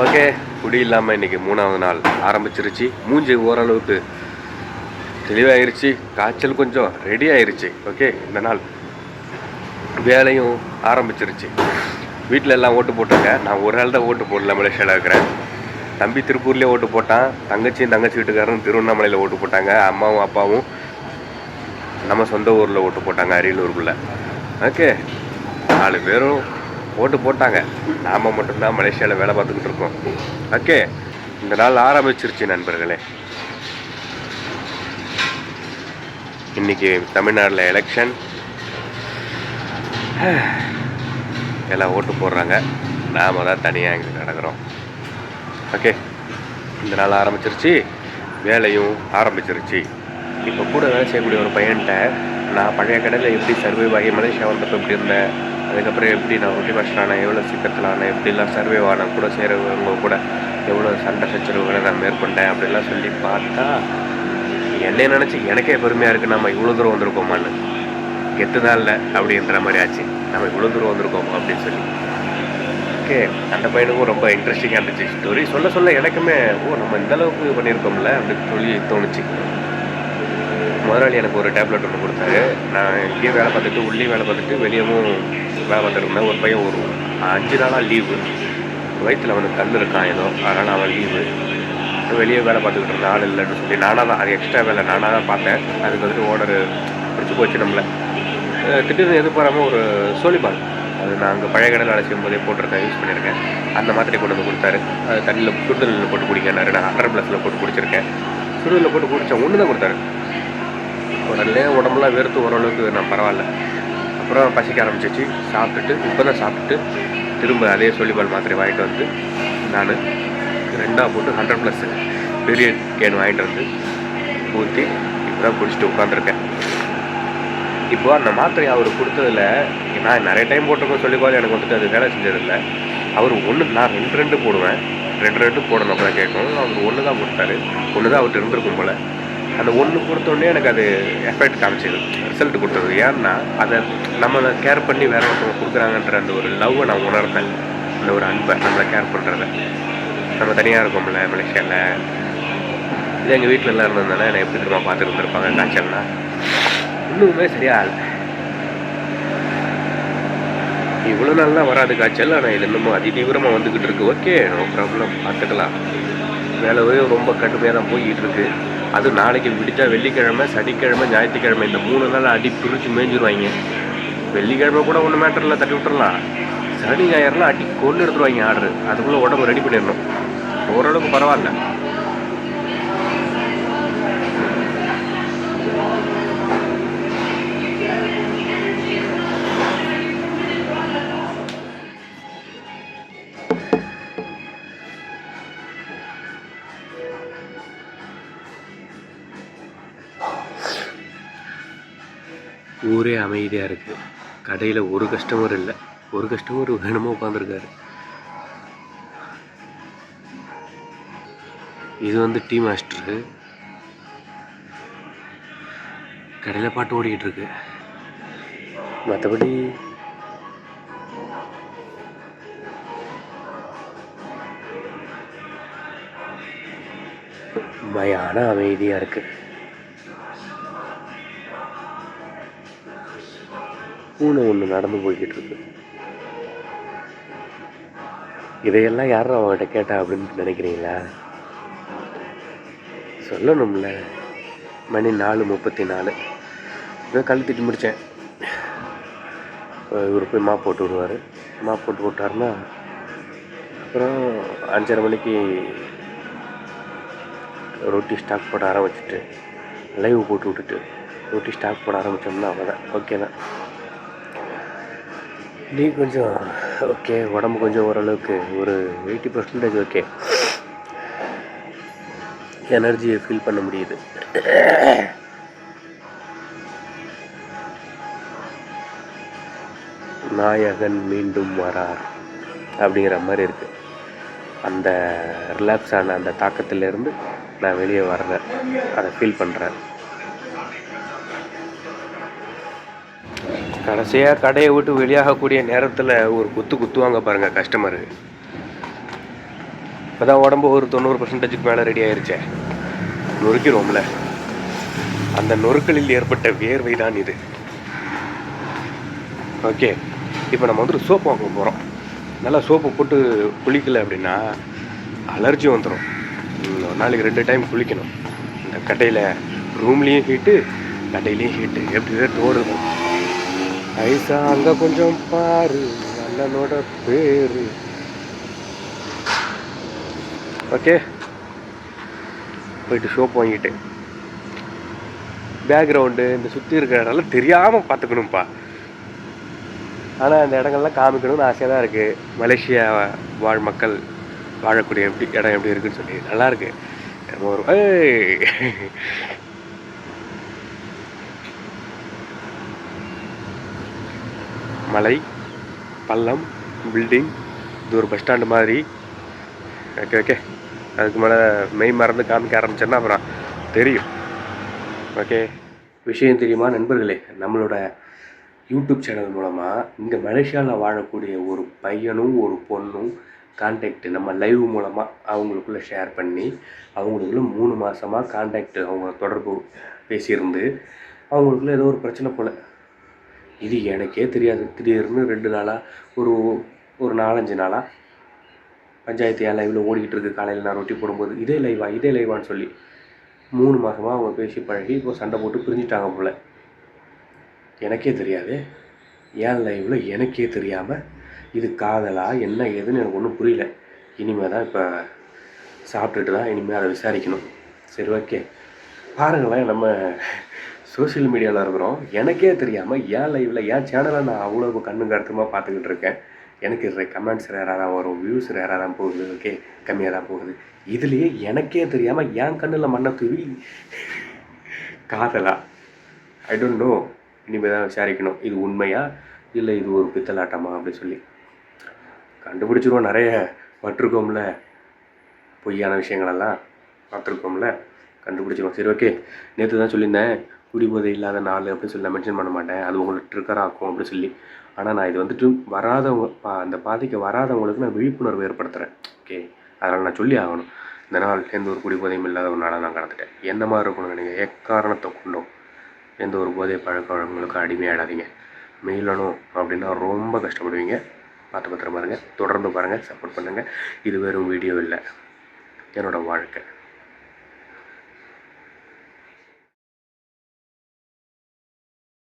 Okay, குடி இல்லாமல் இன்றைக்கி 3வது நாள் ஆரம்பிச்சிருச்சு. மூஞ்சி ஓரளவுக்கு தெளிவாகிருச்சு, காய்ச்சல் கொஞ்சம் ரெடி ஆயிடுச்சு. ஓகே, இந்த நாள் வேலையும் ஆரம்பிச்சிருச்சு. வீட்டில் எல்லாம் ஓட்டு போட்டிருங்க. நான் ஒரு ஆள் தான் ஓட்டு போடல, மலேசியாவில் இருக்கிறேன். தம்பி திருப்பூர்லேயே ஓட்டு போட்டான், தங்கச்சி வீட்டுக்காரரும் திருவண்ணாமலையில் ஓட்டு போட்டாங்க, அம்மாவும் அப்பாவும் நம்ம சொந்த ஊரில் ஓட்டு போட்டாங்க, அரியலூருக்குள்ளே. ஓகே, 4 பேரும் ஓட்டு போட்டாங்க. நாம் மட்டும்தான் மலேசியாவில் வேலை பார்த்துக்கிட்டு இருக்கோம். ஓகே, இந்த நாள் ஆரம்பிச்சிருச்சு நண்பர்களே. இன்றைக்கி தமிழ்நாட்டில் எலெக்ஷன், எல்லாம் ஓட்டு போடுறாங்க. நாம் தான் தனியாக இங்கே நடக்கிறோம். ஓகே, இந்த நாள் ஆரம்பிச்சிருச்சு, வேலையும் ஆரம்பிச்சிருச்சு. இப்போ கூட வேலை செய்யக்கூடிய ஒரு பையன்கிட்ட நான் பழைய கடையில் எப்படி சர்வைவ் ஆகி மலேசியா வந்தப்போ எப்படி இருந்தேன், அதுக்கப்புறம் எப்படி நான் ரொட்டி கஷ்டம் எவ்வளோ சீக்கிரத்தில் ஆனேன், எப்படிலாம் சர்வைவ் ஆனேன், கூட சேரவங்க கூட எவ்வளோ சண்டை சச்சரவுகளை நான் மேற்கொண்டேன் அப்படிலாம் சொல்லி பார்த்தா என்னை நினச்சி எனக்கே பெருமையாக இருக்குது. நம்ம இவ்வளோ தூரம் வந்திருக்கோமான்னு, கெத்து தான் இல்லை அப்படின்ற மாதிரி ஆச்சு. நம்ம இவ்வளோ தூரம் வந்திருக்கோம் அப்படின்னு சொல்லி. ஓகே, அந்த பையனுக்கும் ரொம்ப இன்ட்ரெஸ்டிங்காக இருந்துச்சு ஸ்டோரி. சொல்ல எனக்குமே நம்ம இந்தளவுக்கு பண்ணியிருக்கோம்ல அப்படின்னு சொல்லி தோணுச்சு. முதலாளி எனக்கு ஒரு டேப்லெட் ஒன்று கொடுத்தாரு. நான் இங்கேயும் வேலை பார்த்துட்டு உள்ளேயும் வேலை பார்த்துட்டு வெளியவும் வேலை பார்த்துருந்தேன். ஒரு பையன் ஒரு 5 நாளாக லீவு, வயிற்றில் அவனுக்கு கல் இருக்கான் ஏதோ, அதனால் அவன் லீவு. வெளியே வேலை பார்த்துக்கிட்டு இருந்தேன், ஆள் இல்லைன்னு சொல்லி நானாக தான், அது எக்ஸ்ட்ரா வேலை நானாக தான் பார்த்தேன். அதுக்கு வந்துட்டு ஓனர் பிடிச்சி போச்சு நம்மளை. திடீர்னு எதிர்பாராமல் ஒரு சோலிபால், அது நான் அங்கே பழைய கடையில் வேலை செய்யும்போதே போட்டிருக்கேன், யூஸ் பண்ணியிருக்கேன். அந்த மாத்திரை கொண்டு வந்து கொடுத்தாரு. அது தண்ணியில் சுடுதண்ணில் போட்டு குடிக்கனாரு. நான் 100+ போட்டு குடிச்சிருக்கேன். சுடுதண்ணில் போட்டு குடித்தேன். ஒன்று தான் கொடுத்தாரு. உடனே உடம்புலாம் வெறுத்து ஓரளவுக்கு நான் பரவாயில்ல. அப்புறம் பசிக்க ஆரம்பிச்சிச்சு. சாப்பிட்டுட்டு இப்போ தான் சாப்பிட்டுட்டு திரும்ப அதே சோலிபால் மாத்திரை வாங்கிட்டு வந்து நான் 2ஆக போட்டு 100+ பெரிய கேன் வாங்கிட்டு வந்து ஊற்றி இப்போ தான் குடிச்சிட்டு உட்காந்துருக்கேன். இப்போ அந்த மாத்திரை அவர் கொடுத்ததில் நான் நிறைய டைம் போட்டிருக்கோம் சொல்லிப்பாது, எனக்கு வந்துட்டு அது வேலை செஞ்சதில்லை. அவர் நான் 2 போடுவேன், 2 போடணும் அப்போ தான் கேட்கும். அவர் 1 தான் கொடுத்தாரு. 1 தான் அவர்கிட்ட இருந்திருக்கும் போல். அந்த 1 கொடுத்தோடனே எனக்கு அது எஃபெக்ட் காமிச்சிது, ரிசல்ட் கொடுத்தது. ஏன்னா அதை நம்ம கேர் பண்ணி வேறு ஒருத்தவங்க கொடுக்குறாங்கன்ற அந்த ஒரு லவ்வை நான் உணர்ந்தேன். அந்த ஒரு அன்பை, நம்மளை கேர் பண்ணுறத. நம்ம தனியாக இருக்கோம்ல மலேசியாவில், இதே எங்கள் வீட்டில் எல்லாம் இருந்ததுனால என்னை எப்படி திரும்ப பார்த்துட்டு இருந்திருப்பாங்க. காய்ச்சல்னா இன்னுமே சரியாக இல்லை. இவ்வளோ நாள்லாம் வராது காய்ச்சல், ஆனால் இது இன்னமும் அதிதீவிரமாக வந்துக்கிட்டு இருக்குது. ஓகே, நோ ப்ராப்ளம், பார்த்துக்கலாம். வேலையே ரொம்ப கடுமையாக தான் போய்கிட்டு இருக்குது. அது நாளைக்கு விடிச்சா வெள்ளிக்கிழமை, சனிக்கிழமை, ஞாயிற்றுக்கிழமை இந்த 3 நாள் அடி பிரித்து மேய்ஞ்சிருவாங்க. வெள்ளிக்கிழமை கூட ஒன்றும் மேட்டர் இல்லை, தட்டி விட்டுறலாம். சனி ஞாயிறுலாம் அடி கொண்டு எடுத்துருவாங்க ஆர்டரு. அதுக்குள்ளே உடம்பு ரெடி பண்ணிடணும். ஓரளவுக்கு பரவாயில்ல. ஊரே அமைதியாக இருக்குது. கடையில் ஒரு கஸ்டமர் இல்லை. ஒரு கஸ்டமர் வேணுமோ உட்காந்துருக்காரு. இது வந்து டீ மாஸ்டரு. கடையில் பாட்டு ஓடிக்கிட்டு இருக்கு. மற்றபடி மயான அமைதியாக இருக்குது. பூனை ஒன்று நடந்து போய்கிட்டு இருக்கு. இதையெல்லாம் யாரும் அவங்ககிட்ட கேட்டா அப்படின்னு நினைக்கிறீங்களா? சொல்லணும்ல. மணி 4:34. இதை கழுத்திட்டு முடித்தேன். இவர் போய் மாப் போட்டு விடுவார். மாப் போட்டு விட்டாருன்னா அப்புறம் 5:30 மணிக்கு ரொட்டி ஸ்டாக் போட ஆரம்பிச்சுட்டு லைவ் போட்டு விட்டுட்டு ரொட்டி ஸ்டாக் போட ஆரம்பித்தோம்னா அவ்வளோதான். ஓகே தான். நீ கொஞ்சம் ஓகே, உடம்பு கொஞ்சம் ஓரளவுக்கு ஒரு 80% ஓகே, எனர்ஜியை ஃபீல் பண்ண முடியுது. நாயகன் மீண்டும் வரார் அப்படிங்கிற மாதிரி இருக்குது. அந்த ரிலாக்ஸ் ஆன அந்த தாக்கத்திலேருந்து நான் வெளியே வர்றேன், அதை ஃபீல் பண்ணுறேன். கடைசியாக கடையை விட்டு வெளியாகக்கூடிய நேரத்தில் ஒரு குத்துவாங்க பாருங்கள் கஸ்டமரு. இப்போ தான் உடம்பு ஒரு 90% மேலே ரெடி ஆயிருச்சே, நொறுக்கிறோம்ல, அந்த நொறுக்களில் ஏற்பட்ட வேர்வை தான் இது. ஓகே, இப்போ நம்ம வந்துட்டு சோப்பு வாங்க போகிறோம். நல்லா சோப்பு போட்டு குளிக்கலை அப்படின்னா அலர்ஜி வந்துடும். ஒரு நாளைக்கு 2 டைம் குளிக்கணும். இந்த கட்டையில் ரூம்லேயும் ஹீட்டு, கட்டையிலையும் ஹீட்டு, எப்படி வேறு ஓடுது. ஐசா அங்கே கொஞ்சம் பாரு அண்ணனோட பேரு. ஓகே, போயிட்டு சோப்பு வாங்கிட்டு பேக்ரவுண்டு இந்த சுற்றி இருக்கிற இடம்லாம் தெரியாமல் பார்த்துக்கணும்ப்பா. ஆனால் அந்த இடங்கள்லாம் காமிக்கணும்னு ஆசையாக தான் இருக்குது. மலேசியா வாழ் மக்கள் வாழக்கூடிய இடம் எப்படி இருக்குன்னு சொல்லி நல்லாயிருக்கு. ஒரு மலை, பள்ளம், பில்டிங், இது ஒரு பஸ் ஸ்டாண்டு மாதிரி. ஓகே ஓகே, அதுக்கு மேலே மெய் மறந்து காமிக்க ஆரம்பிச்சேன்னா அப்புறம் தெரியும். ஓகே, விஷயம் தெரியுமா நண்பர்களே, நம்மளோட யூடியூப் சேனல் மூலமாக இங்கே மலேசியாவில் வாழக்கூடிய ஒரு பையனும் ஒரு பொண்ணும் கான்டாக்டு நம்ம லைவ் மூலமாக அவங்களுக்குள்ளே ஷேர் பண்ணி அவங்களுக்குள்ள 3 மாதமாக கான்டாக்டு அவங்க தொடர்பு பேசியிருந்து அவங்களுக்குள்ள ஏதோ ஒரு பிரச்சனை போல். இது எனக்கே தெரியாது. திடீர்னு 2 நாளாக ஒரு 4-5 நாளாக பஞ்சாயத்து என் லைவில் ஓடிக்கிட்டு இருக்குது. காலையில் நான் ரொட்டி போடும்போது இதே லைவான்னு சொல்லி 3 மாதமாக அவங்க பேசி பழகி இப்போ சண்டை போட்டு பிரிஞ்சுட்டாங்க போல். எனக்கே தெரியாது. என் லைவில் எனக்கே தெரியாமல் இது காதலா என்ன ஏதுன்னு எனக்கு ஒன்றும் புரியல. இனிமேல் தான் இப்போ சாப்பிட்டுட்டு தான் இனிமேல் அதை விசாரிக்கணும். சரி ஓகே, பாருங்களேன், நம்ம சோஷியல் மீடியாவில் இருக்கிறோம். எனக்கே தெரியாமல் என் லைவில் என் சேனலை நான் அவ்வளோ கண்ணும் கருத்துமாக பார்த்துக்கிட்டு இருக்கேன். எனக்கு கமெண்ட்ஸ் ரேராக தான் வரும், வியூஸ் ரேராக தான் போகுது. ஓகே, கம்மியாக தான் போகுது. இதுலேயே எனக்கே தெரியாமல் என் கண்ணில் மண்ணை தூவி காதலா, ஐ டோன்ட் நோ. இனிமேல் தான் விசாரிக்கணும் இது உண்மையா இல்லை இது ஒரு பித்தலாட்டமா அப்படி சொல்லி கண்டுபிடிச்சிருவோம். நிறைய பட்டிருக்கோம்ல, பொய்யான விஷயங்களெல்லாம் பார்த்துருக்கோம்ல, கண்டுபிடிச்சிருவோம். சரி ஓகே, நேற்று தான் சொல்லியிருந்தேன் குடிபோதை இல்லாத நாள் அப்படின்னு சொல்லி நான் மென்ஷன் பண்ண மாட்டேன், அது உங்களுக்கு ட்ரிக்கராகும் அப்படின்னு சொல்லி. ஆனால் நான் இது வந்துட்டு வராதவங்க, அந்த பாதைக்கு வராதவங்களுக்கு நான் விழிப்புணர்வு ஏற்படுத்துகிறேன். ஓகே, அதனால் நான் சொல்லி ஆகணும். இந்த நாள் எந்த ஒரு குடிபோதையும் இல்லாத ஒரு நாளாக நான் கடந்துட்டேன். என்ன மாதிரி இருக்கணும் நீங்கள் எக்காரணத்தை கொண்டோம் எந்த ஒரு போதை பழக்க வழக்கங்களுக்கும் அடிமையாடாதீங்க. மீளணும் அப்படின்னா ரொம்ப கஷ்டப்படுவீங்க. பார்த்து பத்திரமா இருங்க. தொடர்ந்து பாருங்கள், சப்போர்ட் பண்ணுங்கள். இது வெறும் வீடியோ இல்லை, என்னோடய வாழ்க்கை.